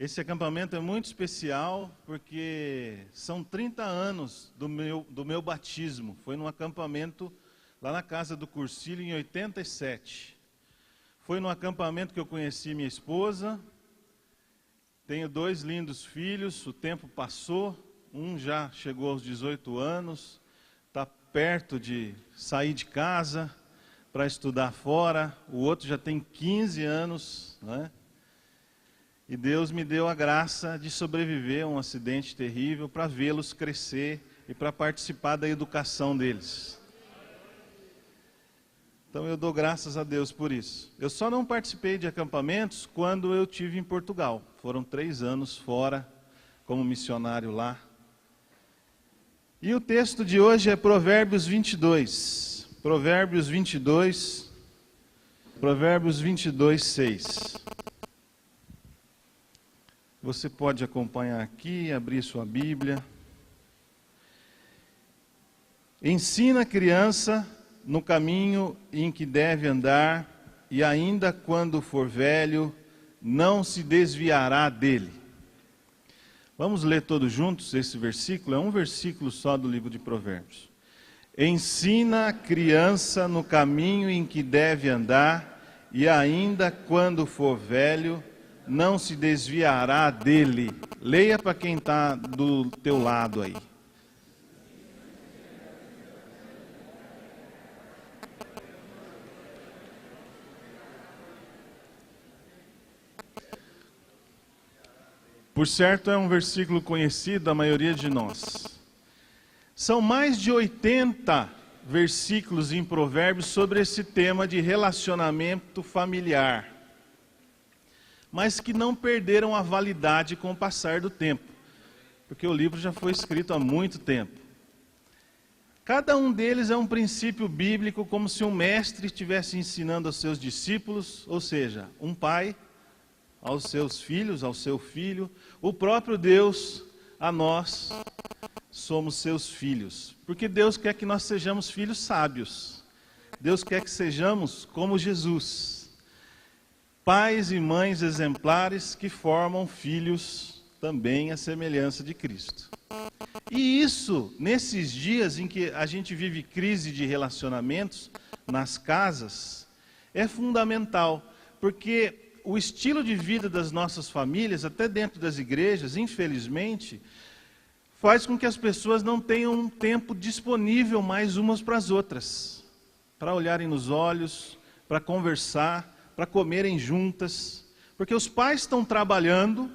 Esse acampamento é muito especial porque são 30 anos do meu batismo. Foi num acampamento lá na casa do Cursilho em 87. Foi num acampamento que eu conheci minha esposa. Tenho 2 lindos filhos, o tempo passou, um já chegou aos 18 anos, está perto de sair de casa para estudar fora, o outro já tem 15 anos, né? E Deus me deu a graça de sobreviver a um acidente terrível para vê-los crescer e para participar da educação deles. Então eu dou graças a Deus por isso. Eu só não participei de acampamentos quando eu estive em Portugal. Foram 3 anos fora, como missionário lá. E o texto de hoje é Provérbios 22. Provérbios 22, 6. Você pode acompanhar aqui, abrir sua Bíblia. Ensina a criança no caminho em que deve andar, e ainda quando for velho, não se desviará dele. Vamos ler todos juntos esse versículo, é um versículo só do livro de Provérbios. Ensina a criança no caminho em que deve andar, e ainda quando for velho, não se desviará dele. Leia para quem está do teu lado aí. Por certo, é um versículo conhecido da maioria de nós. São mais de 80 versículos em Provérbios sobre esse tema de relacionamento familiar, mas que não perderam a validade com o passar do tempo, porque o livro já foi escrito há muito tempo. Cada um deles é um princípio bíblico, como se um mestre estivesse ensinando aos seus discípulos, ou seja, um pai aos seus filhos, ao seu filho, o próprio Deus a nós somos seus filhos, porque Deus quer que nós sejamos filhos sábios, Deus quer que sejamos como Jesus, pais e mães exemplares que formam filhos também à semelhança de Cristo. E isso, nesses dias em que a gente vive crise de relacionamentos nas casas, é fundamental, porque o estilo de vida das nossas famílias, até dentro das igrejas, infelizmente, faz com que as pessoas não tenham um tempo disponível mais umas para as outras, para olharem nos olhos, para conversar, para comerem juntas, porque os pais estão trabalhando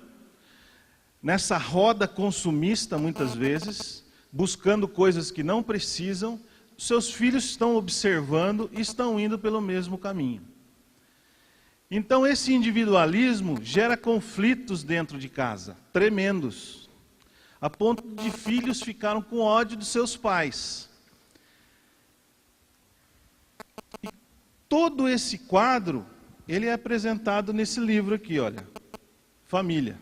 nessa roda consumista, muitas vezes, buscando coisas que não precisam, seus filhos estão observando e estão indo pelo mesmo caminho. Então esse individualismo gera conflitos dentro de casa, tremendos, a ponto de filhos ficaram com ódio dos seus pais. E todo esse quadro, ele é apresentado nesse livro aqui, olha, Família.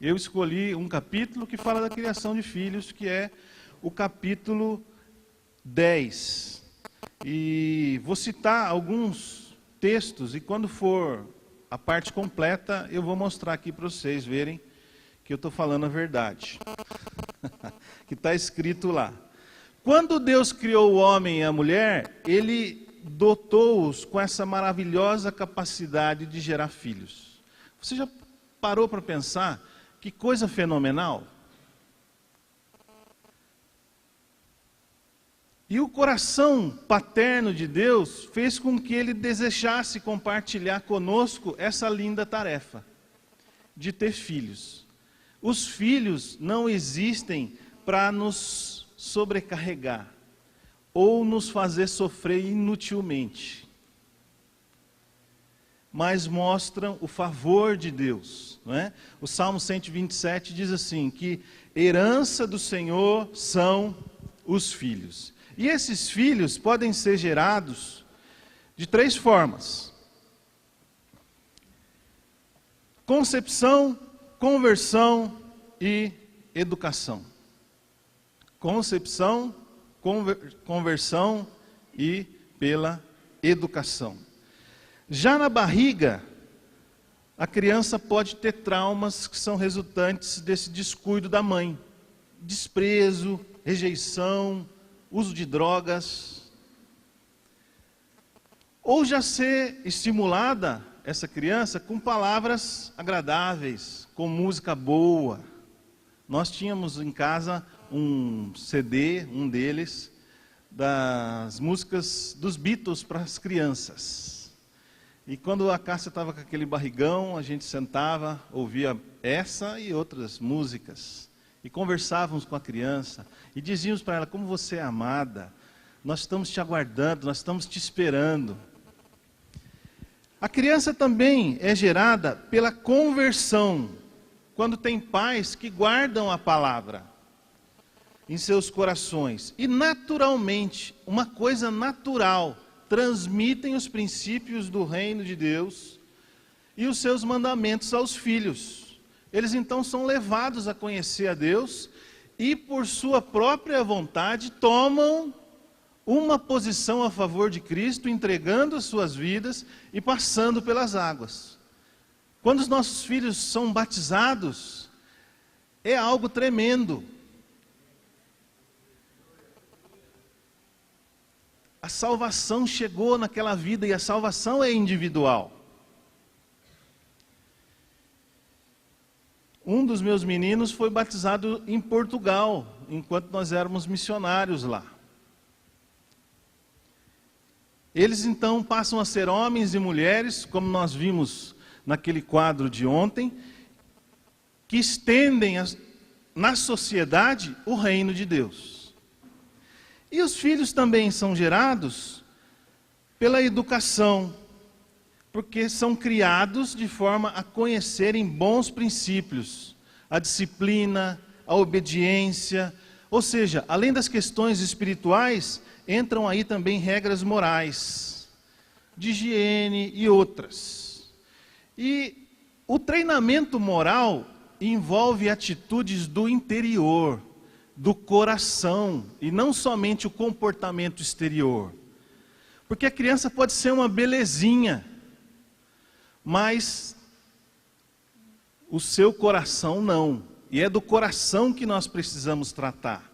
Eu escolhi um capítulo que fala da criação de filhos, que é o capítulo 10. E vou citar alguns textos, e quando for a parte completa, eu vou mostrar aqui para vocês verem que eu estou falando a verdade. Que está escrito lá. Quando Deus criou o homem e a mulher, Ele dotou-os com essa maravilhosa capacidade de gerar filhos. Você já parou para pensar que coisa fenomenal? E o coração paterno de Deus fez com que Ele desejasse compartilhar conosco essa linda tarefa de ter filhos. Os filhos não existem para nos sobrecarregar ou nos fazer sofrer inutilmente, mas mostram o favor de Deus, não é? O Salmo 127 diz assim, que herança do Senhor são os filhos. E esses filhos podem ser gerados de 3 formas: concepção, conversão e educação. Concepção, conversão e pela educação. Já na barriga, a criança pode ter traumas que são resultantes desse descuido da mãe. Desprezo, rejeição, uso de drogas. Ou já ser estimulada, essa criança, com palavras agradáveis, com música boa. Nós tínhamos em casa um CD, um deles, das músicas dos Beatles para as crianças. E quando a Cássia estava com aquele barrigão, a gente sentava, ouvia essa e outras músicas. E conversávamos com a criança e dizíamos para ela: como você é amada, nós estamos te aguardando, nós estamos te esperando. A criança também é gerada pela conversão, quando tem pais que guardam a palavra em seus corações. E naturalmente, uma coisa natural, transmitem os princípios do reino de Deus e os seus mandamentos aos filhos. Eles então são levados a conhecer a Deus e por sua própria vontade tomam uma posição a favor de Cristo, entregando as suas vidas e passando pelas águas. Quando os nossos filhos são batizados, é algo tremendo. A salvação chegou naquela vida e a salvação é individual. Um dos meus meninos foi batizado em Portugal, enquanto nós éramos missionários lá. Eles então passam a ser homens e mulheres, como nós vimos naquele quadro de ontem, que estendem na sociedade o reino de Deus. E os filhos também são gerados pela educação, porque são criados de forma a conhecerem bons princípios, a disciplina, a obediência, ou seja, além das questões espirituais, entram aí também regras morais, de higiene e outras. E o treinamento moral envolve atitudes do interior, do coração, e não somente o comportamento exterior. Porque a criança pode ser uma belezinha, mas o seu coração não. E é do coração que nós precisamos tratar.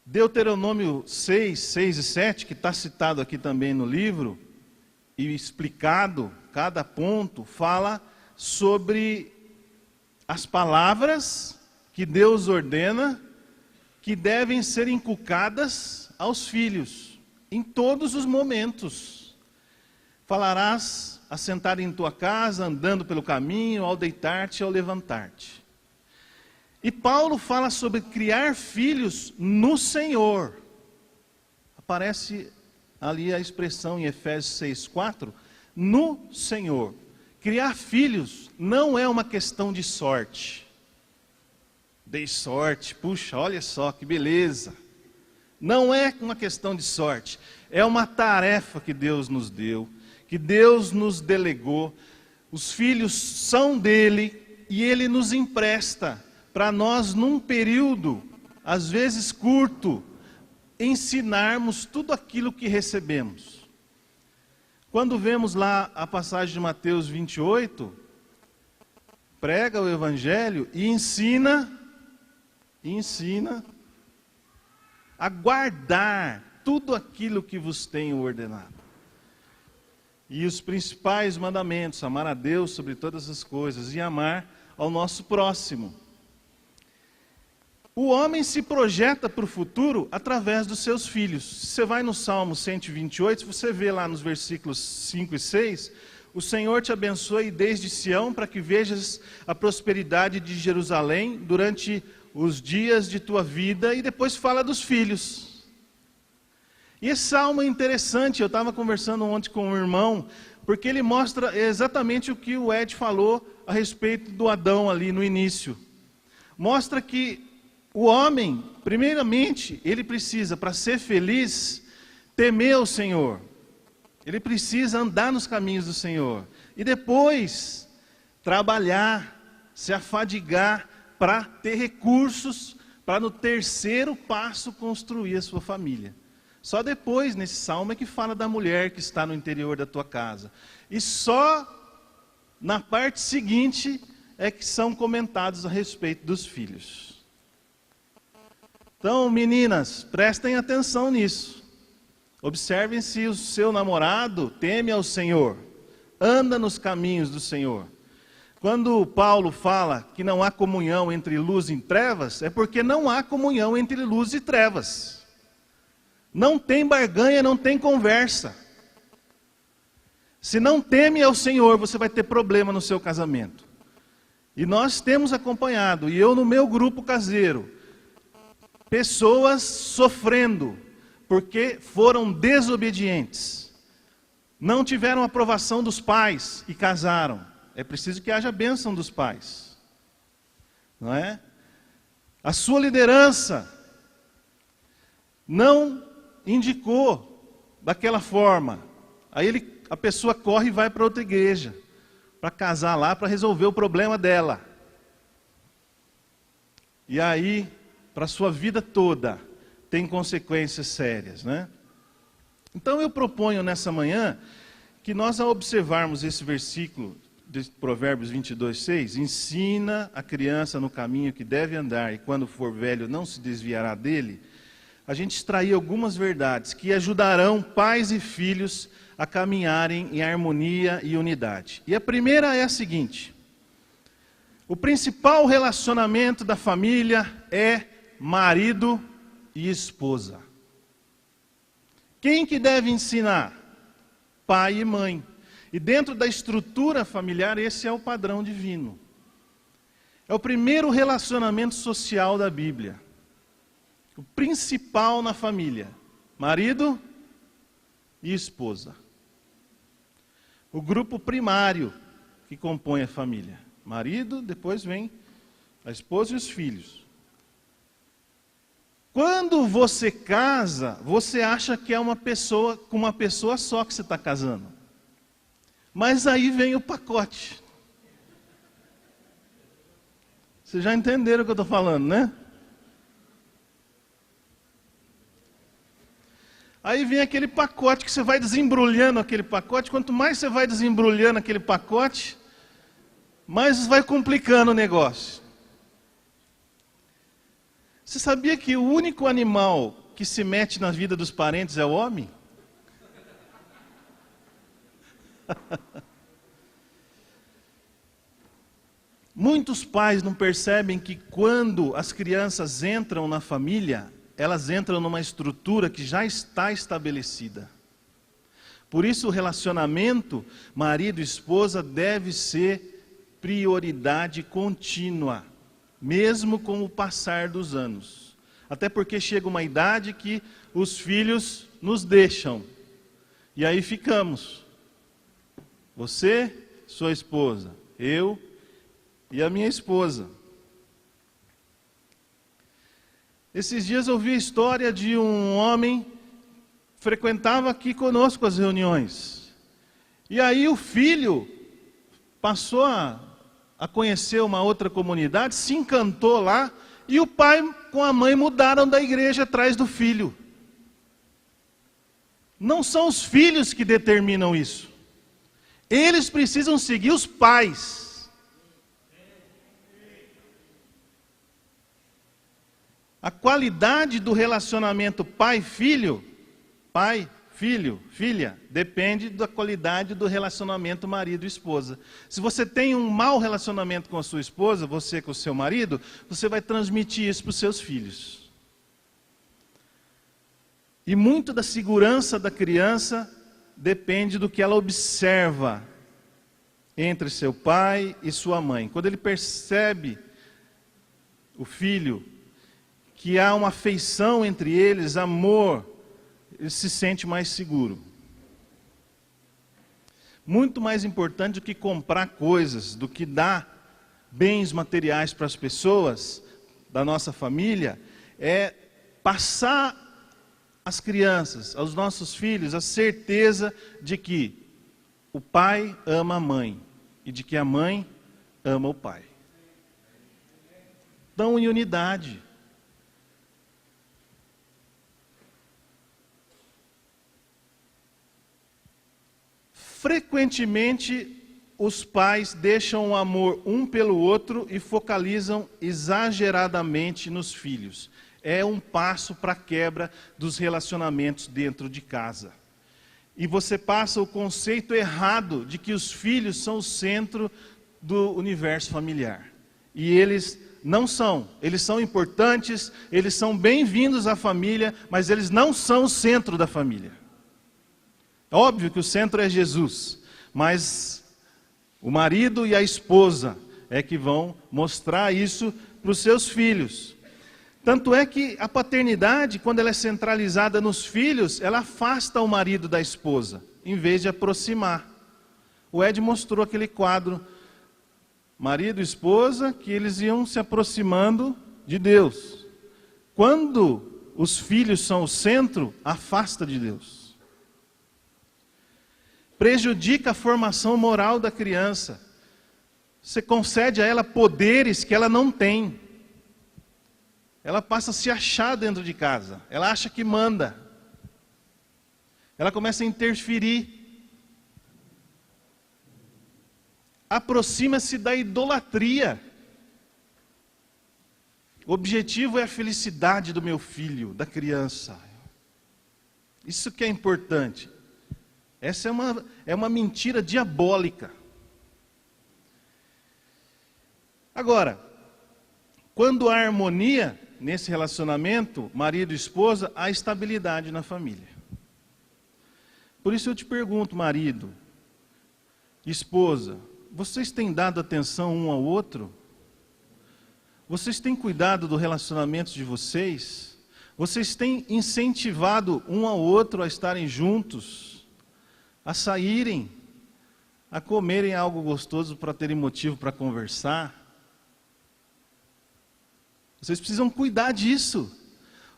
Deuteronômio 6, 6 e 7, que está citado aqui também no livro, e explicado, cada ponto, fala sobre as palavras que Deus ordena, que devem ser inculcadas aos filhos, em todos os momentos. Falarás assentado em tua casa, andando pelo caminho, ao deitar-te e ao levantar-te. E Paulo fala sobre criar filhos no Senhor. Aparece ali a expressão em Efésios 6:4, no Senhor. Criar filhos não é uma questão de sorte. Dei sorte, puxa, olha só que beleza. Não é uma questão de sorte, é uma tarefa que Deus nos deu, que Deus nos delegou. Os filhos são dele e ele nos empresta para nós, num período, às vezes curto, ensinarmos tudo aquilo que recebemos. Quando vemos lá a passagem de Mateus 28, prega o Evangelho e ensina a guardar tudo aquilo que vos tenho ordenado. E os principais mandamentos: amar a Deus sobre todas as coisas e amar ao nosso próximo. O homem se projeta para o futuro através dos seus filhos. Se você vai no Salmo 128, você vê lá nos versículos 5 e 6, o Senhor te abençoe desde Sião, para que vejas a prosperidade de Jerusalém durante os dias de tua vida, e depois fala dos filhos. E esse salmo é interessante. Eu estava conversando ontem com um irmão, porque ele mostra exatamente o que o Ed falou a respeito do Adão ali no início. Mostra que o homem, primeiramente, ele precisa, para ser feliz, temer o Senhor. Ele precisa andar nos caminhos do Senhor. E depois, trabalhar, se afadigar, para ter recursos, para no terceiro passo construir a sua família. Só depois, nesse salmo, é que fala da mulher que está no interior da tua casa. E só na parte seguinte é que são comentados a respeito dos filhos. Então, meninas, prestem atenção nisso. Observem se o seu namorado teme ao Senhor, anda nos caminhos do Senhor. Quando Paulo fala que não há comunhão entre luz e trevas, é porque não há comunhão entre luz e trevas. Não tem barganha, não tem conversa. Se não teme ao Senhor, você vai ter problema no seu casamento. E nós temos acompanhado, e eu no meu grupo caseiro, pessoas sofrendo, porque foram desobedientes. Não tiveram aprovação dos pais e casaram. É preciso que haja bênção dos pais. Não é? A sua liderança não indicou daquela forma. Aí a pessoa corre e vai para outra igreja, para casar lá, para resolver o problema dela. E aí, para a sua vida toda, tem consequências sérias, né? Então eu proponho nessa manhã que nós, ao observarmos esse versículo de Provérbios 22:6, ensina a criança no caminho que deve andar e quando for velho não se desviará dele, a gente extrair algumas verdades que ajudarão pais e filhos a caminharem em harmonia e unidade. E a primeira é a seguinte: o principal relacionamento da família é marido e esposa. Quem que deve ensinar? Pai e mãe. E dentro da estrutura familiar, esse é o padrão divino. É o primeiro relacionamento social da Bíblia. O principal na família: marido e esposa. O grupo primário que compõe a família: marido, depois vem a esposa e os filhos. Quando você casa, você acha que é uma pessoa, com uma pessoa só que você está casando. Mas aí vem o pacote. Vocês já entenderam o que eu estou falando, né? Aí vem aquele pacote que você vai desembrulhando aquele pacote. Quanto mais você vai desembrulhando aquele pacote, mais vai complicando o negócio. Você sabia que o único animal que se mete na vida dos parentes é o homem? Muitos pais não percebem que quando as crianças entram na família, elas entram numa estrutura que já está estabelecida. Por isso o relacionamento marido e esposa deve ser prioridade contínua, mesmo com o passar dos anos. Até porque chega uma idade que os filhos nos deixam. E aí ficamos. Você, sua esposa, eu e a minha esposa. Esses dias eu vi a história de um homem que frequentava aqui conosco as reuniões. E aí o filho passou a conhecer uma outra comunidade, se encantou lá, e o pai com a mãe mudaram da igreja atrás do filho. Não são os filhos que determinam isso. Eles precisam seguir os pais. A qualidade do relacionamento pai-filho, pai, filho, filha, depende da qualidade do relacionamento marido e esposa. Se você tem um mau relacionamento com a sua esposa, você com o seu marido, você vai transmitir isso para os seus filhos. E muito da segurança da criança depende do que ela observa entre seu pai e sua mãe. Quando ele percebe, o filho, que há uma afeição entre eles, amor, ele se sente mais seguro. Muito mais importante do que comprar coisas, do que dar bens materiais para as pessoas da nossa família, é passar às crianças, aos nossos filhos, a certeza de que o pai ama a mãe e de que a mãe ama o pai. Estão em unidade. Frequentemente, os pais deixam o amor um pelo outro e focalizam exageradamente nos filhos. É um passo para a quebra dos relacionamentos dentro de casa. E você passa o conceito errado de que os filhos são o centro do universo familiar. E eles não são. Eles são importantes, eles são bem-vindos à família, mas eles não são o centro da família. É óbvio que o centro é Jesus, mas o marido e a esposa é que vão mostrar isso para os seus filhos. Tanto é que a paternidade, quando ela é centralizada nos filhos, ela afasta o marido da esposa, em vez de aproximar. O Ed mostrou aquele quadro, marido e esposa, que eles iam se aproximando de Deus. Quando os filhos são o centro, afasta de Deus. Prejudica a formação moral da criança. Você concede a ela poderes que ela não tem. Ela passa a se achar dentro de casa. Ela acha que manda. Ela começa a interferir. Aproxima-se da idolatria. O objetivo é a felicidade do meu filho, da criança. Isso que é importante. Essa é uma mentira diabólica. Agora, quando há harmonia nesse relacionamento, marido e esposa, há estabilidade na família. Por isso eu te pergunto, marido, esposa, vocês têm dado atenção um ao outro? Vocês têm cuidado do relacionamento de vocês? Vocês têm incentivado um ao outro a estarem juntos, a saírem, a comerem algo gostoso para terem motivo para conversar? Vocês precisam cuidar disso.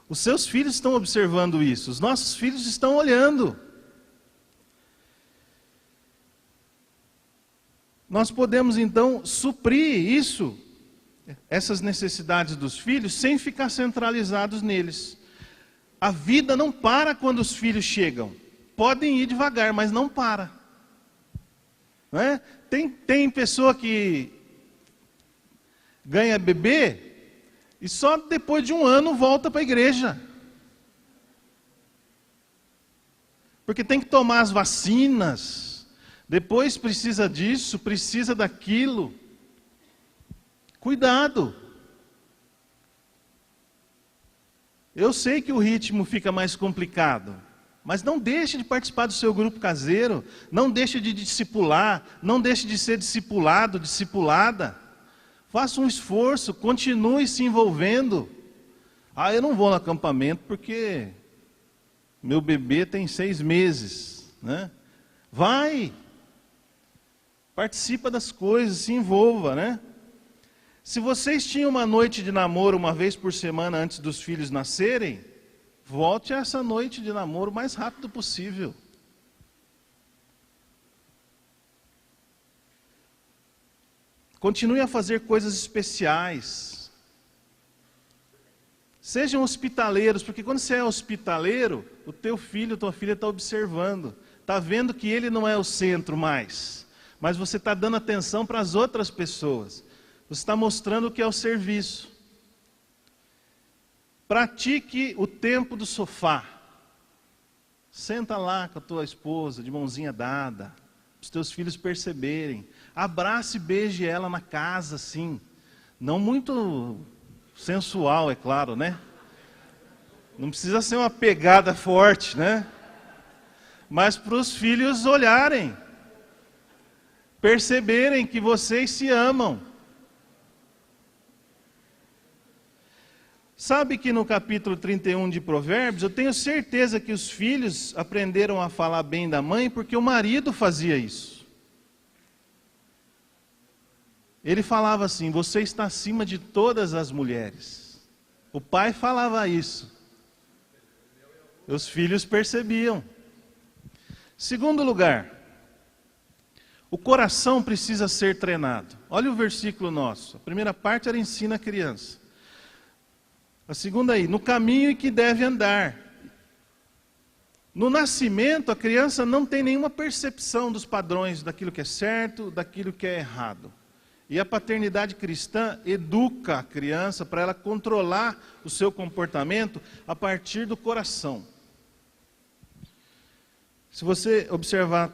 Os seus filhos estão observando isso. Os nossos filhos estão olhando. Nós podemos então suprir isso, essas necessidades dos filhos, sem ficar centralizados neles. A vida não para quando os filhos chegam. Podem ir devagar, mas não para. Não é? Tem pessoa que ganha bebê e só depois de um ano volta para a igreja. Porque tem que tomar as vacinas, depois precisa disso, precisa daquilo. Cuidado. Eu sei que o ritmo fica mais complicado, mas não deixe de participar do seu grupo caseiro, não deixe de discipular, não deixe de ser discipulado, discipulada. Faça um esforço, continue se envolvendo. Ah, eu não vou no acampamento porque meu bebê tem 6 meses, né? Vai! Participa das coisas, se envolva, né? Se vocês tinham uma noite de namoro uma vez por semana antes dos filhos nascerem, volte a essa noite de namoro o mais rápido possível. Continue a fazer coisas especiais. Sejam hospitaleiros, porque quando você é hospitaleiro, o teu filho, tua filha está observando. Está vendo que ele não é o centro mais. Mas você está dando atenção para as outras pessoas. Você está mostrando o que é o serviço. Pratique o tempo do sofá. Senta lá com a tua esposa, de mãozinha dada, para os teus filhos perceberem. Abrace e beije ela na casa, assim. Não muito sensual, é claro, né? Não precisa ser uma pegada forte, né? Mas para os filhos olharem, perceberem que vocês se amam. Sabe que no capítulo 31 de Provérbios, eu tenho certeza que os filhos aprenderam a falar bem da mãe porque o marido fazia isso. Ele falava assim, você está acima de todas as mulheres. O pai falava isso. Os filhos percebiam. Segundo lugar, o coração precisa ser treinado. Olha o versículo nosso. A primeira parte era ensina a criança. A segunda aí, no caminho em que deve andar. No nascimento, a criança não tem nenhuma percepção dos padrões daquilo que é certo, daquilo que é errado. E a paternidade cristã educa a criança para ela controlar o seu comportamento a partir do coração. Se você observar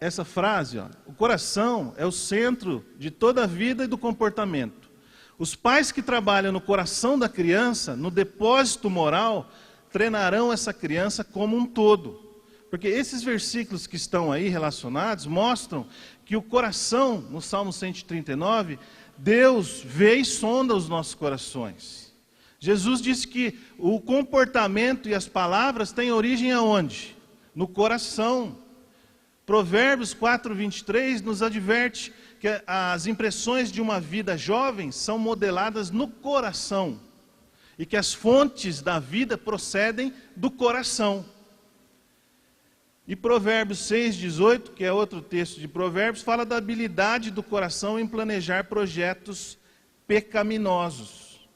essa frase, o coração é o centro de toda a vida e do comportamento. Os pais que trabalham no coração da criança, no depósito moral, treinarão essa criança como um todo. Porque esses versículos que estão aí relacionados mostram que o coração, no Salmo 139, Deus vê e sonda os nossos corações. Jesus disse que o comportamento e as palavras têm origem aonde? No coração. Provérbios 4:23 nos adverte que as impressões de uma vida jovem são modeladas no coração. E que as fontes da vida procedem do coração. E Provérbios 6:18, que é outro texto de Provérbios, fala da habilidade do coração em planejar projetos pecaminosos.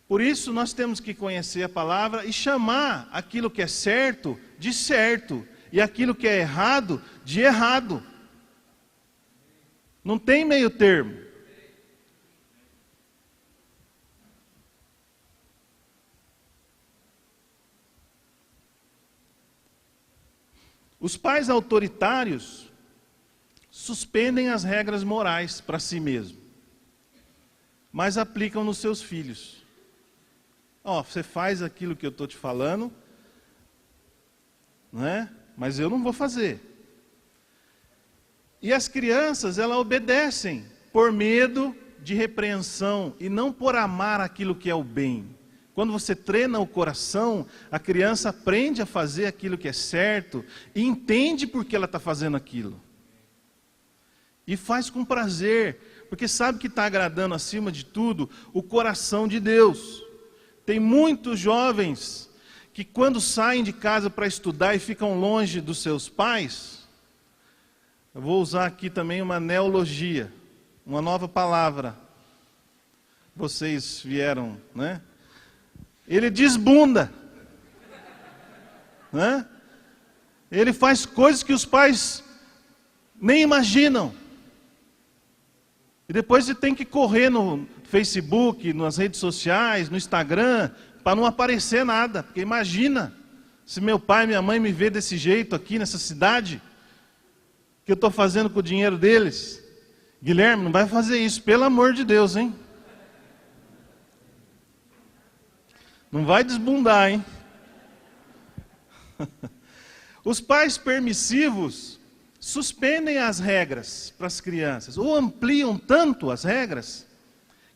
Por isso nós temos que conhecer a palavra e chamar aquilo que é certo de certo e aquilo que é errado de errado. Não tem meio termo. Os pais autoritários suspendem as regras morais para si mesmos, mas aplicam nos seus filhos. Você faz aquilo que eu estou te falando, né? Mas eu não vou fazer. E as crianças, elas obedecem por medo de repreensão e não por amar aquilo que é o bem. Quando você treina o coração, a criança aprende a fazer aquilo que é certo e entende por que ela está fazendo aquilo. E faz com prazer, porque sabe que está agradando acima de tudo o coração de Deus. Tem muitos jovens que quando saem de casa para estudar e ficam longe dos seus pais, eu vou usar aqui também uma neologia, uma nova palavra. Vocês vieram, né? Ele desbunda, né? Ele faz coisas que os pais nem imaginam. E depois ele tem que correr no Facebook, nas redes sociais, no Instagram, para não aparecer nada. Porque imagina, se meu pai e minha mãe me vê desse jeito aqui nessa cidade, que eu estou fazendo com o dinheiro deles. Guilherme, não vai fazer isso, pelo amor de Deus, hein? Não vai desbundar, hein? Os pais permissivos suspendem as regras para as crianças, ou ampliam tanto as regras,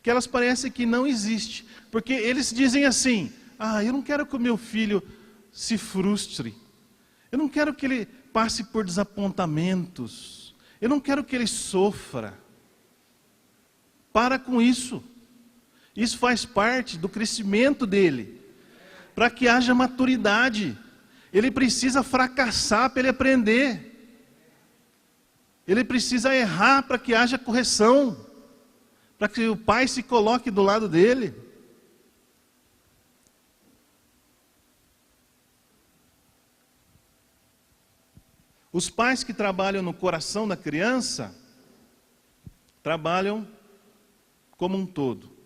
que elas parecem que não existem. Porque eles dizem assim, eu não quero que o meu filho se frustre, eu não quero que ele passe por desapontamentos, eu não quero que ele sofra. Para com isso. Isso faz parte do crescimento dele. Para que haja maturidade. Ele precisa fracassar para ele aprender. Ele precisa errar para que haja correção. Para que o pai se coloque do lado dele. Os pais que trabalham no coração da criança, trabalham como um todo.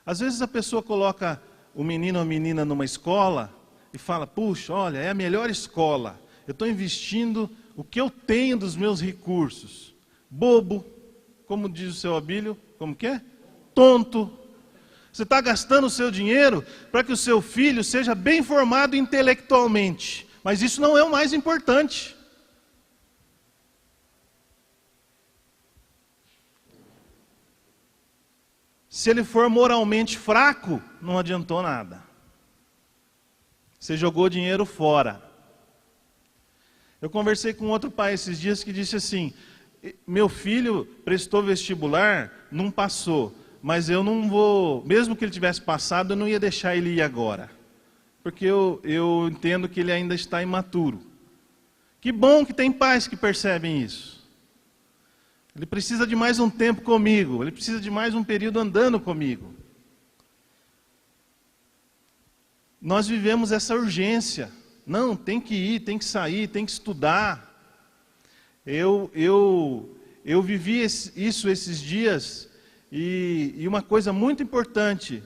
Às vezes a pessoa coloca o menino ou a menina numa escola e fala, puxa, olha, é a melhor escola. Eu estou investindo o que eu tenho dos meus recursos. Bobo, como diz o seu Abílio, como que é? Tonto. Você está gastando o seu dinheiro para que o seu filho seja bem formado intelectualmente. Mas isso não é o mais importante. Se ele for moralmente fraco, não adiantou nada. Você jogou dinheiro fora. Eu conversei com outro pai esses dias que disse assim, meu filho prestou vestibular, não passou, mas eu não vou, mesmo que ele tivesse passado, eu não ia deixar ele ir agora. Porque eu entendo que ele ainda está imaturo. Que bom que tem pais que percebem isso. Ele precisa de mais um tempo comigo, ele precisa de mais um período andando comigo. Nós vivemos essa urgência, Não, tem que ir, tem que sair, tem que estudar. Eu vivi isso esses dias, e uma coisa muito importante,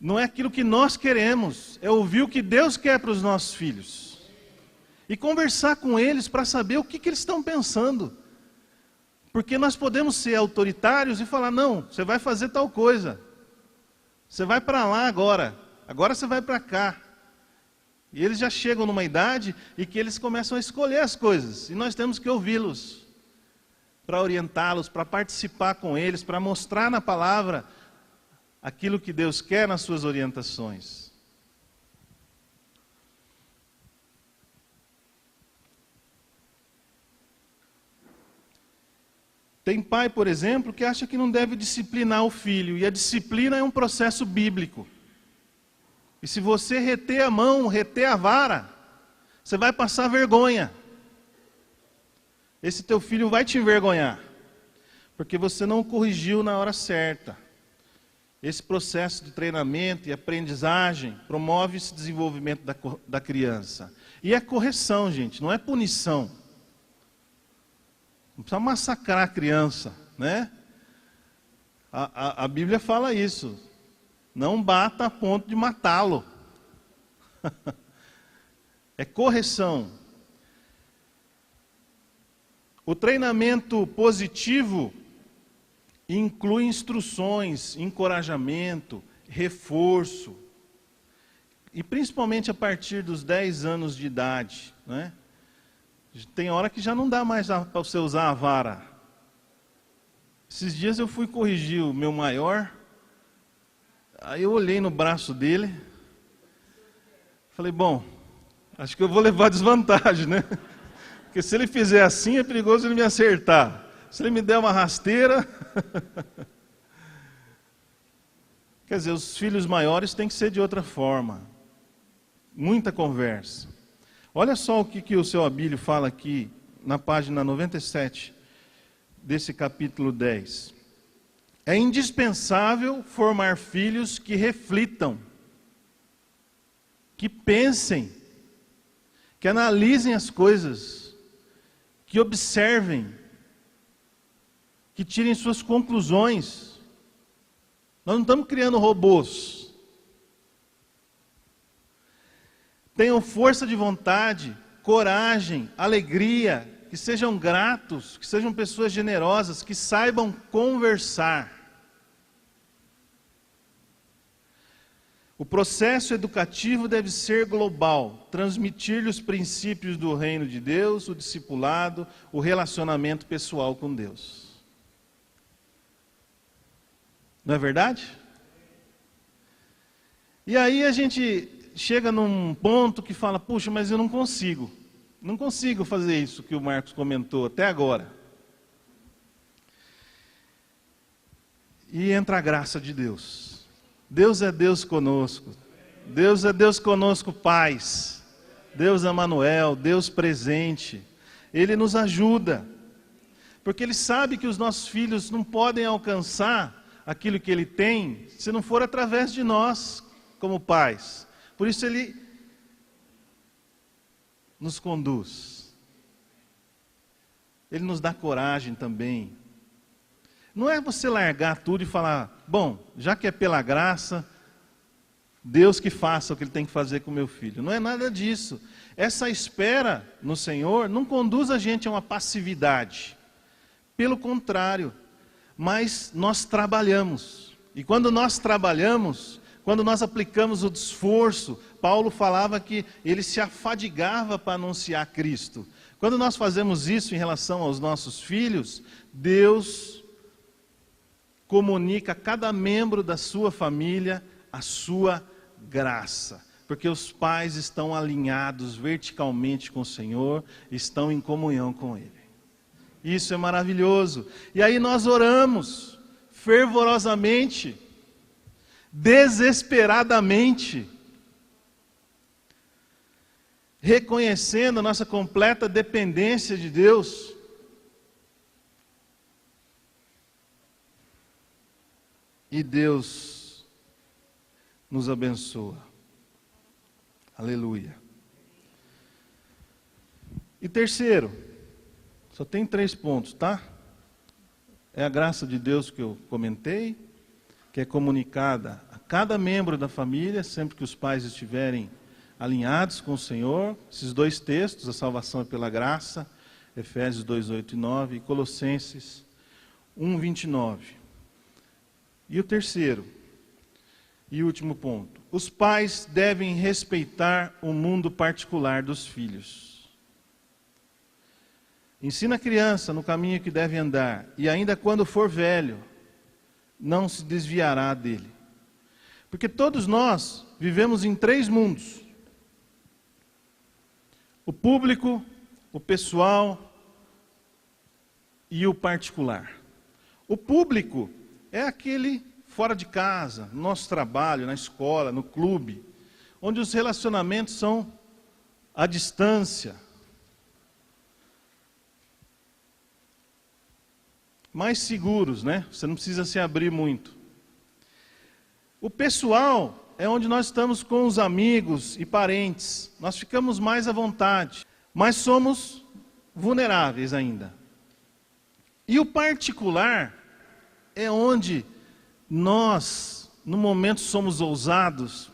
não é aquilo que nós queremos, é ouvir o que Deus quer para os nossos filhos. E conversar com eles para saber o que eles estão pensando. Porque nós podemos ser autoritários e falar, não, você vai fazer tal coisa. Você vai para lá agora você vai para cá. E eles já chegam numa idade em que eles começam a escolher as coisas. E nós temos que ouvi-los, para orientá-los, para participar com eles, para mostrar na palavra aquilo que Deus quer nas suas orientações. Tem pai, por exemplo, que acha que não deve disciplinar o filho, e a disciplina é um processo bíblico. E se você reter a mão, reter a vara, você vai passar vergonha. Esse teu filho vai te envergonhar, porque você não o corrigiu na hora certa. Esse processo de treinamento e aprendizagem promove esse desenvolvimento da criança. E é correção, gente, não é punição. Não precisa massacrar a criança, né? A Bíblia fala isso. Não bata a ponto de matá-lo. É correção. O treinamento positivo inclui instruções, encorajamento, reforço. E principalmente a partir dos 10 anos de idade, né? Tem hora que já não dá mais para você usar a vara. Esses dias eu fui corrigir o meu maior, aí eu olhei no braço dele, falei, bom, acho que eu vou levar desvantagem, né? Porque se ele fizer assim, é perigoso ele me acertar. Se ele me der uma rasteira... Quer dizer, os filhos maiores têm que ser de outra forma. Muita conversa. Olha só o que o seu Abílio fala aqui, na página 97, desse capítulo 10. É indispensável formar filhos que reflitam, que pensem, que analisem as coisas, que observem, que tirem suas conclusões. Nós não estamos criando robôs. Tenham força de vontade, coragem, alegria, que sejam gratos, que sejam pessoas generosas, que saibam conversar. O processo educativo deve ser global, transmitir-lhe os princípios do reino de Deus, o discipulado, o relacionamento pessoal com Deus. Não é verdade? E aí a gente chega num ponto que fala, puxa, mas eu não consigo fazer isso que o Marcos comentou até agora. E entra a graça de Deus. Deus é Deus conosco. Deus é Deus conosco, paz. Deus Emanuel, Deus presente. Ele nos ajuda. Porque Ele sabe que os nossos filhos não podem alcançar aquilo que Ele tem, se não for através de nós, como pais. Por isso Ele nos conduz. Ele nos dá coragem também. Não é você largar tudo e falar, bom, já que é pela graça, Deus que faça o que Ele tem que fazer com o meu filho. Não é nada disso. Essa espera no Senhor não conduz a gente a uma passividade. Pelo contrário, mas nós trabalhamos. E quando nós trabalhamos, quando nós aplicamos o esforço, Paulo falava que ele se afadigava para anunciar Cristo. Quando nós fazemos isso em relação aos nossos filhos, Deus comunica a cada membro da sua família a sua graça. Porque os pais estão alinhados verticalmente com o Senhor, estão em comunhão com Ele. Isso é maravilhoso. E aí nós oramos fervorosamente, desesperadamente, reconhecendo a nossa completa dependência de Deus. E Deus nos abençoa. Aleluia. E terceiro, só tem 3 pontos, tá? É a graça de Deus que eu comentei, que é comunicada a cada membro da família, sempre que os pais estiverem alinhados com o Senhor. Esses 2 textos, a salvação é pela graça, Efésios 2, 8 e 9, e Colossenses 1, 29. E o terceiro e último ponto: os pais devem respeitar o mundo particular dos filhos. Ensina a criança no caminho que deve andar, e ainda quando for velho, não se desviará dele. Porque todos nós vivemos em 3 mundos: o público, o pessoal e o particular. O público é aquele fora de casa, no nosso trabalho, na escola, no clube, onde os relacionamentos são à distância, mais seguros, né? Você não precisa se abrir muito. O pessoal é onde nós estamos com os amigos e parentes. Nós ficamos mais à vontade, mas somos vulneráveis ainda. E o particular é onde nós, no momento, somos ousados,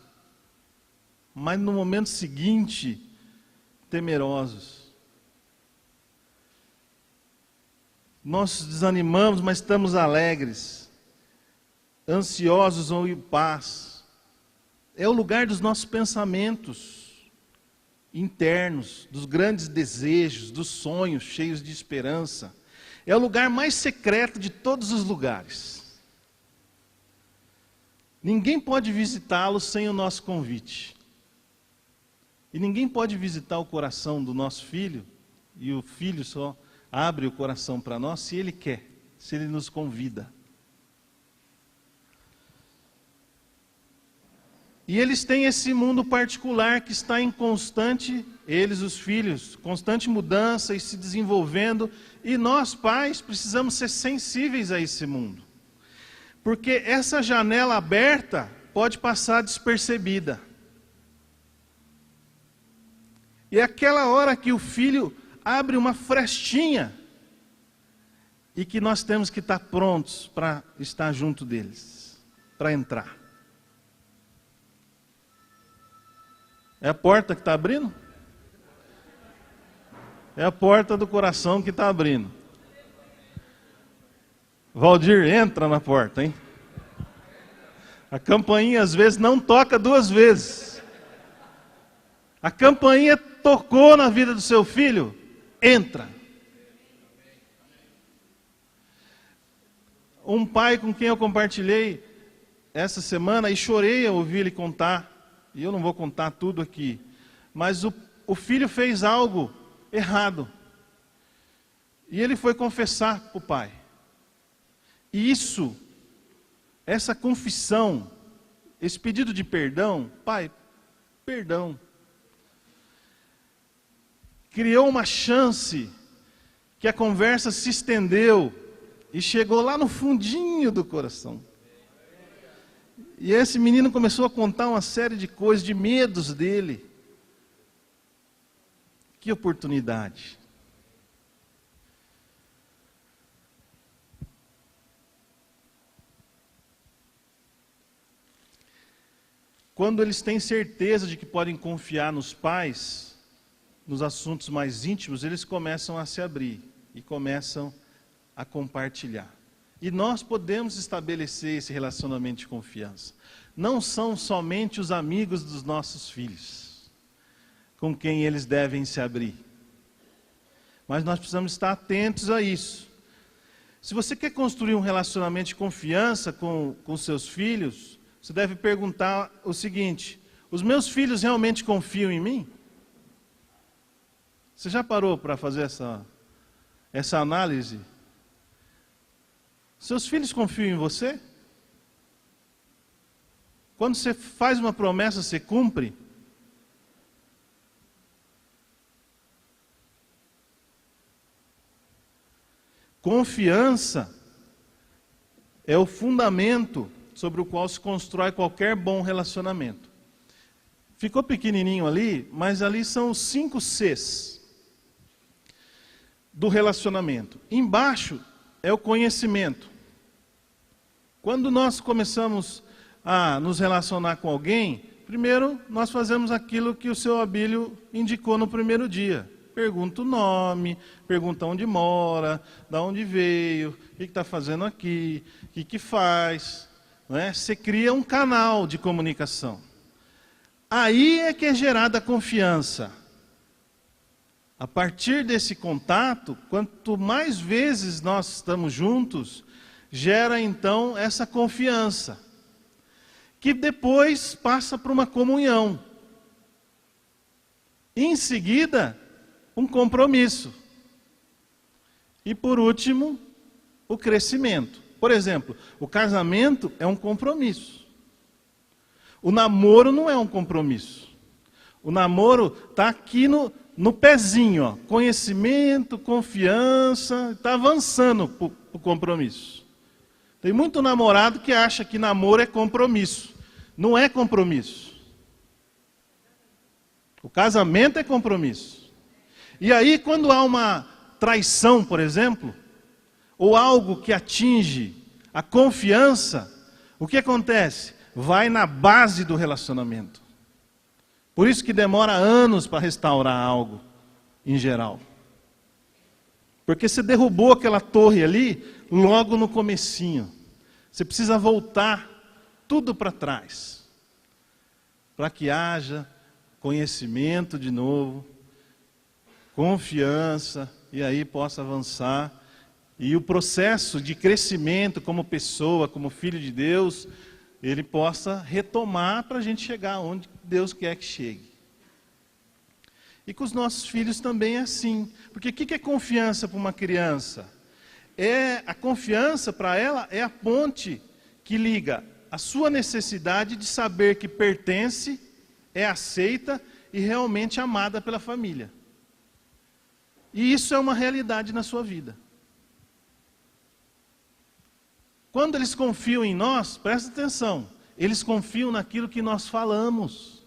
mas no momento seguinte, temerosos. Nós desanimamos, mas estamos alegres, ansiosos ou em paz. É o lugar dos nossos pensamentos internos, dos grandes desejos, dos sonhos cheios de esperança. É o lugar mais secreto de todos os lugares. Ninguém pode visitá-lo sem o nosso convite. E ninguém pode visitar o coração do nosso filho, e o filho só abre o coração para nós se ele quer, se ele nos convida. E eles têm esse mundo particular que está em constante, eles, os filhos, constante mudança e se desenvolvendo. E nós, pais, precisamos ser sensíveis a esse mundo. Porque essa janela aberta pode passar despercebida. E é aquela hora que o filho abre uma frestinha e que nós temos que estar prontos para estar junto deles, para entrar. É a porta que está abrindo? É a porta do coração que está abrindo. Valdir, entra na porta, hein? A campainha às vezes não toca 2 vezes. A campainha tocou na vida do seu filho, entra. Um pai com quem eu compartilhei essa semana e chorei ao ouvir ele contar, e eu não vou contar tudo aqui, mas o filho fez algo errado. E ele foi confessar para o pai. E essa confissão, esse pedido de perdão, pai, perdão, criou uma chance que a conversa se estendeu e chegou lá no fundinho do coração. E esse menino começou a contar uma série de coisas, de medos dele. Que oportunidade. Quando eles têm certeza de que podem confiar nos pais, nos assuntos mais íntimos, eles começam a se abrir e começam a compartilhar. E nós podemos estabelecer esse relacionamento de confiança. Não são somente os amigos dos nossos filhos com quem eles devem se abrir. Mas nós precisamos estar atentos a isso. Se você quer construir um relacionamento de confiança com seus filhos, você deve perguntar o seguinte: os meus filhos realmente confiam em mim? Você já parou para fazer essa análise? Seus filhos confiam em você? Quando você faz uma promessa, você cumpre? Confiança é o fundamento sobre o qual se constrói qualquer bom relacionamento. Ficou pequenininho ali, mas ali são os 5 Cs. do relacionamento. Embaixo é o conhecimento. Quando nós começamos a nos relacionar com alguém, primeiro nós fazemos aquilo que o seu Abílio indicou no primeiro dia. Pergunta o nome, pergunta onde mora, de onde veio, o que está fazendo aqui, o que faz. Não é? Você cria um canal de comunicação. Aí é que é gerada a confiança. A partir desse contato, quanto mais vezes nós estamos juntos, gera então essa confiança, que depois passa para uma comunhão. Em seguida, um compromisso. E por último, o crescimento. Por exemplo, o casamento é um compromisso. O namoro não é um compromisso. O namoro está aqui no pezinho, ó. Conhecimento, confiança, está avançando para o compromisso. Tem muito namorado que acha que namoro é compromisso. Não é compromisso. O casamento é compromisso. E aí, quando há uma traição, por exemplo, ou algo que atinge a confiança, o que acontece? Vai na base do relacionamento. Por isso que demora anos para restaurar algo, em geral. Porque você derrubou aquela torre ali, logo no comecinho. Você precisa voltar tudo para trás. Para que haja conhecimento de novo, confiança, e aí possa avançar. E o processo de crescimento como pessoa, como filho de Deus, ele possa retomar para a gente chegar onde Deus quer que chegue. E com os nossos filhos também é assim. Porque o que é confiança para uma criança? A confiança para ela é a ponte que liga a sua necessidade de saber que pertence, é aceita e realmente amada pela família. E isso é uma realidade na sua vida. Quando eles confiam em nós, presta atenção, eles confiam naquilo que nós falamos.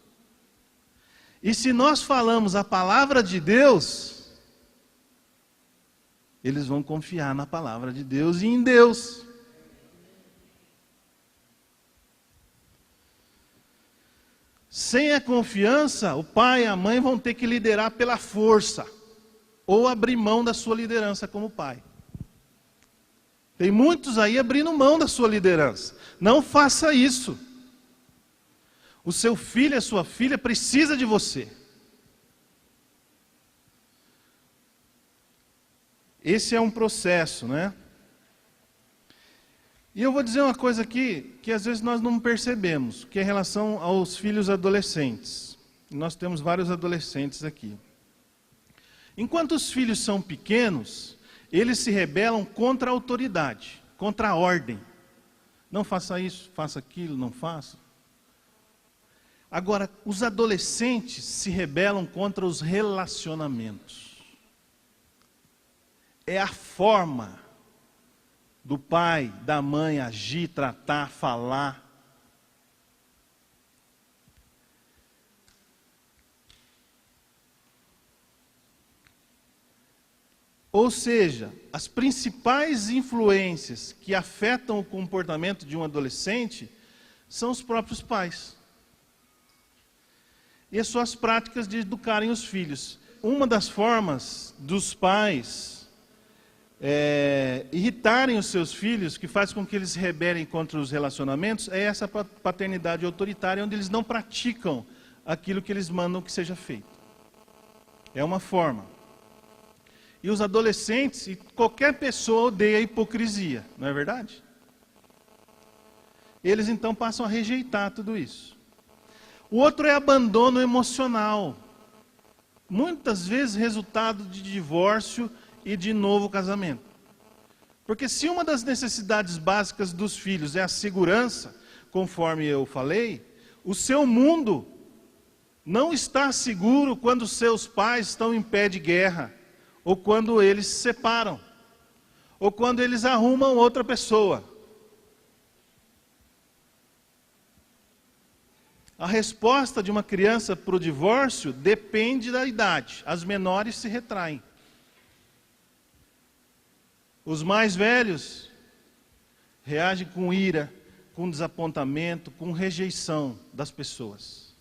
E se nós falamos a palavra de Deus, eles vão confiar na palavra de Deus e em Deus. Sem a confiança, o pai e a mãe vão ter que liderar pela força, ou abrir mão da sua liderança como pai. Tem muitos aí abrindo mão da sua liderança. Não faça isso. O seu filho, a sua filha precisa de você. Esse é um processo, né? E eu vou dizer uma coisa aqui, que às vezes nós não percebemos, que é em relação aos filhos adolescentes. Nós temos vários adolescentes aqui. Enquanto os filhos são pequenos, eles se rebelam contra a autoridade, contra a ordem. Não faça isso, faça aquilo, não faça. Agora, os adolescentes se rebelam contra os relacionamentos. É a forma do pai, da mãe agir, tratar, falar. Ou seja, as principais influências que afetam o comportamento de um adolescente são os próprios pais. E as suas práticas de educarem os filhos. Uma das formas dos pais irritarem os seus filhos, que faz com que eles se rebelem contra os relacionamentos, é essa paternidade autoritária, onde eles não praticam aquilo que eles mandam que seja feito. É uma forma. E os adolescentes, e qualquer pessoa odeia a hipocrisia, não é verdade? Eles então passam a rejeitar tudo isso. O outro é abandono emocional. Muitas vezes resultado de divórcio e de novo casamento. Porque se uma das necessidades básicas dos filhos é a segurança, conforme eu falei, o seu mundo não está seguro quando seus pais estão em pé de guerra, ou quando eles se separam, ou quando eles arrumam outra pessoa. A resposta de uma criança para o divórcio depende da idade. As menores se retraem. Os mais velhos reagem com ira, com desapontamento, com rejeição das pessoas.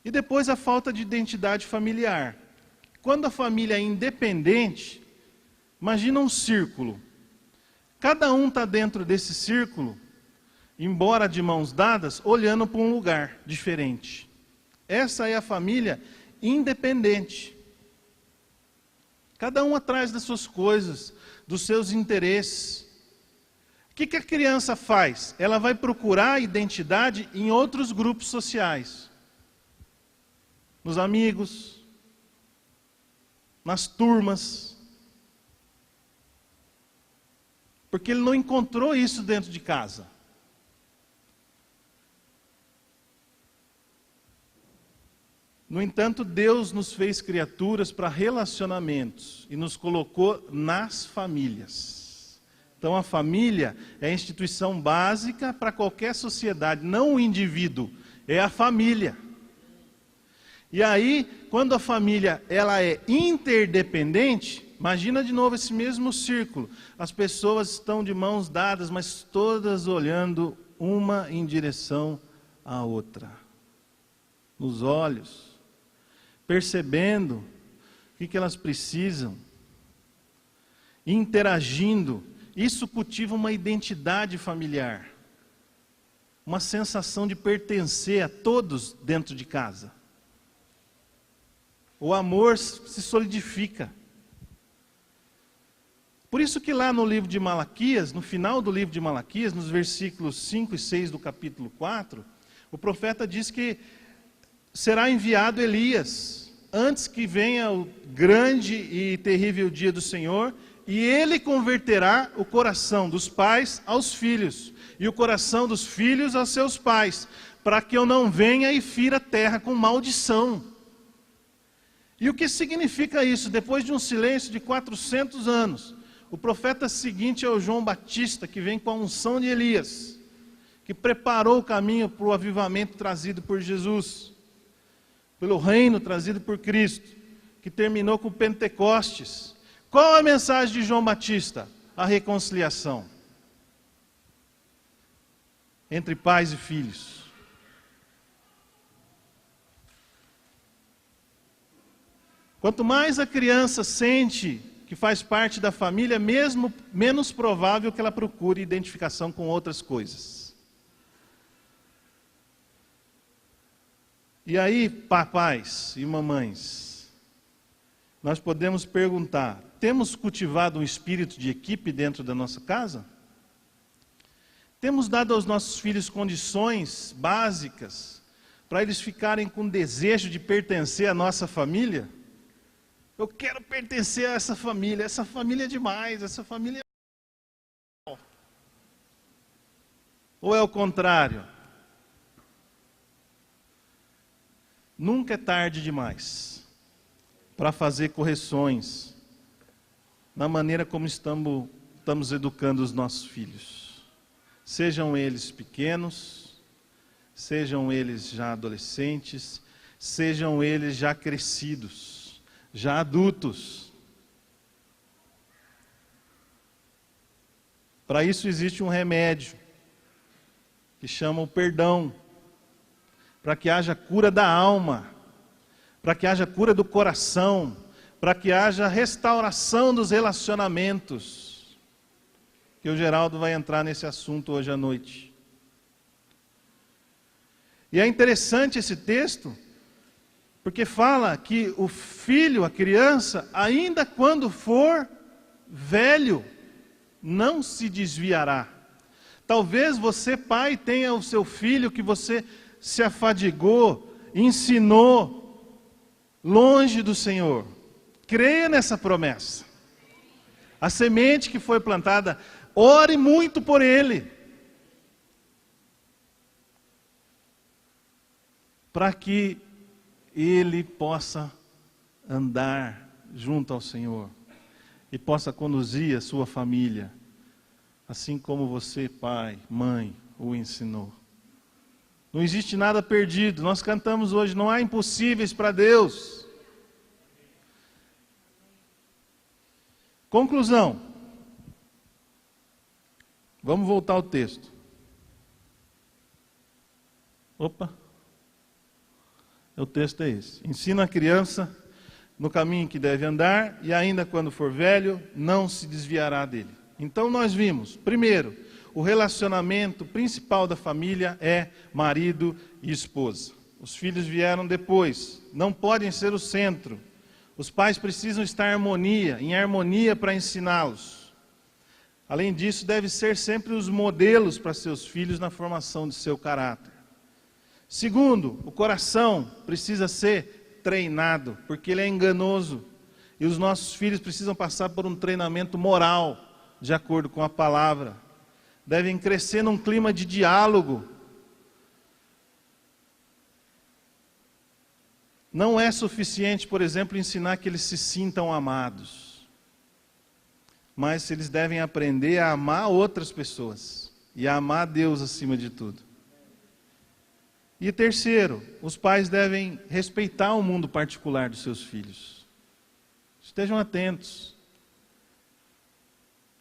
E depois a falta de identidade familiar. Quando a família é independente, imagina um círculo. Cada um está dentro desse círculo, embora de mãos dadas, olhando para um lugar diferente. Essa é a família independente. Cada um atrás das suas coisas, dos seus interesses. O que a criança faz? Ela vai procurar identidade em outros grupos sociais. Nos amigos, nas turmas. Porque ele não encontrou isso dentro de casa. No entanto, Deus nos fez criaturas para relacionamentos e nos colocou nas famílias. Então a família é a instituição básica para qualquer sociedade, não o indivíduo, é a família. E aí, quando a família ela é interdependente, imagina de novo esse mesmo círculo. As pessoas estão de mãos dadas, mas todas olhando uma em direção à outra. Nos olhos. Percebendo o que elas precisam, interagindo, isso cultiva uma identidade familiar, uma sensação de pertencer a todos dentro de casa. O amor se solidifica. Por isso que lá no livro de Malaquias, no final do livro de Malaquias, nos versículos 5 e 6 do capítulo 4, o profeta diz que será enviado Elias, antes que venha o grande e terrível dia do Senhor, e ele converterá o coração dos pais aos filhos, e o coração dos filhos aos seus pais, para que eu não venha e fira a terra com maldição. E o que significa isso? Depois de um silêncio de 400 anos, o profeta seguinte é o João Batista, que vem com a unção de Elias, que preparou o caminho para o avivamento trazido por Jesus, pelo reino trazido por Cristo, que terminou com Pentecostes. Qual a mensagem de João Batista? A reconciliação entre pais e filhos. Quanto mais a criança sente que faz parte da família, menos provável que ela procure identificação com outras coisas. E aí, papais e mamães, nós podemos perguntar, temos cultivado um espírito de equipe dentro da nossa casa? Temos dado aos nossos filhos condições básicas para eles ficarem com desejo de pertencer à nossa família? Eu quero pertencer a essa família é demais, essa família é... Ou é o contrário? Nunca é tarde demais para fazer correções na maneira como estamos educando os nossos filhos. Sejam eles pequenos, sejam eles já adolescentes, sejam eles já crescidos, já adultos. Para isso existe um remédio, que chama o perdão, para que haja cura da alma, para que haja cura do coração, para que haja restauração dos relacionamentos. Que o Geraldo vai entrar nesse assunto hoje à noite. E é interessante esse texto, porque fala que o filho, a criança, ainda quando for velho, não se desviará. Talvez você, pai, tenha o seu filho que você se afadigou, ensinou, longe do Senhor. Creia nessa promessa. A semente que foi plantada, ore muito por ele. Para que ele possa andar junto ao Senhor. E possa conduzir a sua família. Assim como você, pai, mãe, o ensinou. Não existe nada perdido. Nós cantamos hoje, não há impossíveis para Deus. Conclusão. Vamos voltar ao texto. Opa. O texto é esse. Ensina a criança no caminho que deve andar, e ainda quando for velho, não se desviará dele. Então nós vimos, primeiro, o relacionamento principal da família é marido e esposa. Os filhos vieram depois, não podem ser o centro. Os pais precisam estar em harmonia para ensiná-los. Além disso, devem ser sempre os modelos para seus filhos na formação de seu caráter. Segundo, o coração precisa ser treinado, porque ele é enganoso. E os nossos filhos precisam passar por um treinamento moral, de acordo com a palavra. Devem crescer num clima de diálogo. Não é suficiente, por exemplo, ensinar que eles se sintam amados. Mas eles devem aprender a amar outras pessoas e a amar Deus acima de tudo. E terceiro, os pais devem respeitar o mundo particular dos seus filhos. Estejam atentos,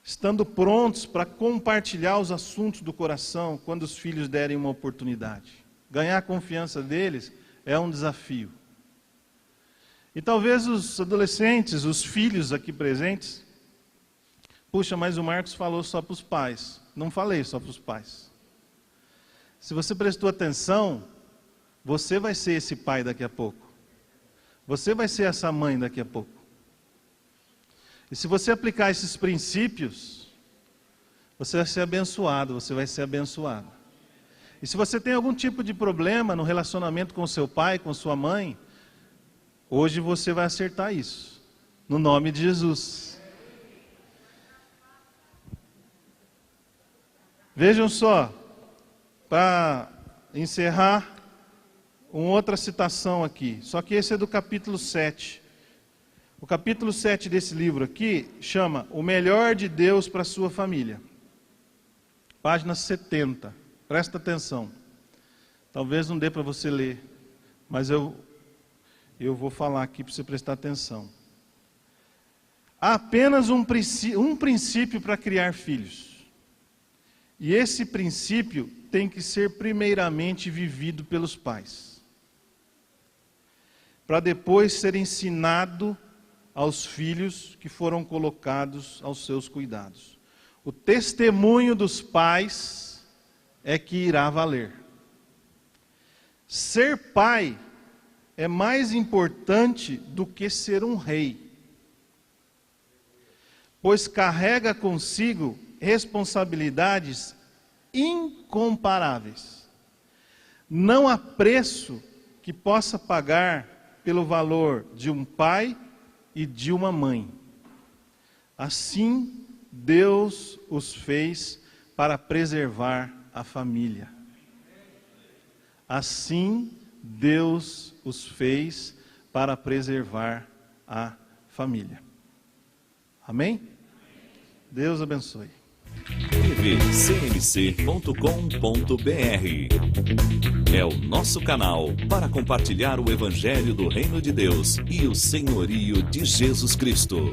estando prontos para compartilhar os assuntos do coração quando os filhos derem uma oportunidade. Ganhar a confiança deles é um desafio. E talvez os adolescentes, os filhos aqui presentes, puxa, mas o Marcos falou só para os pais. Não falei só para os pais. Se você prestou atenção, você vai ser esse pai daqui a pouco. Você vai ser essa mãe daqui a pouco. E se você aplicar esses princípios, você vai ser abençoado, você vai ser abençoado. E se você tem algum tipo de problema no relacionamento com seu pai, com sua mãe, hoje você vai acertar isso, no nome de Jesus. Vejam só, para encerrar, uma outra citação aqui, só que esse é do capítulo 7. O capítulo 7 desse livro aqui chama O Melhor de Deus para a Sua Família. Página 70, presta atenção. Talvez não dê para você ler, mas eu vou falar aqui para você prestar atenção. Há apenas um princípio para criar filhos. E esse princípio tem que ser primeiramente vivido pelos pais, para depois ser ensinado aos filhos que foram colocados aos seus cuidados. O testemunho dos pais é que irá valer. Ser pai é mais importante do que ser um rei, pois carrega consigo responsabilidades incomparáveis. Não há preço que possa pagar pelo valor de um pai e de uma mãe. Assim, Deus os fez para preservar a família. Assim, Deus os fez para preservar a família. Amém? Deus abençoe. tvcmc.com.br é o nosso canal para compartilhar o Evangelho do Reino de Deus e o senhorio de Jesus Cristo.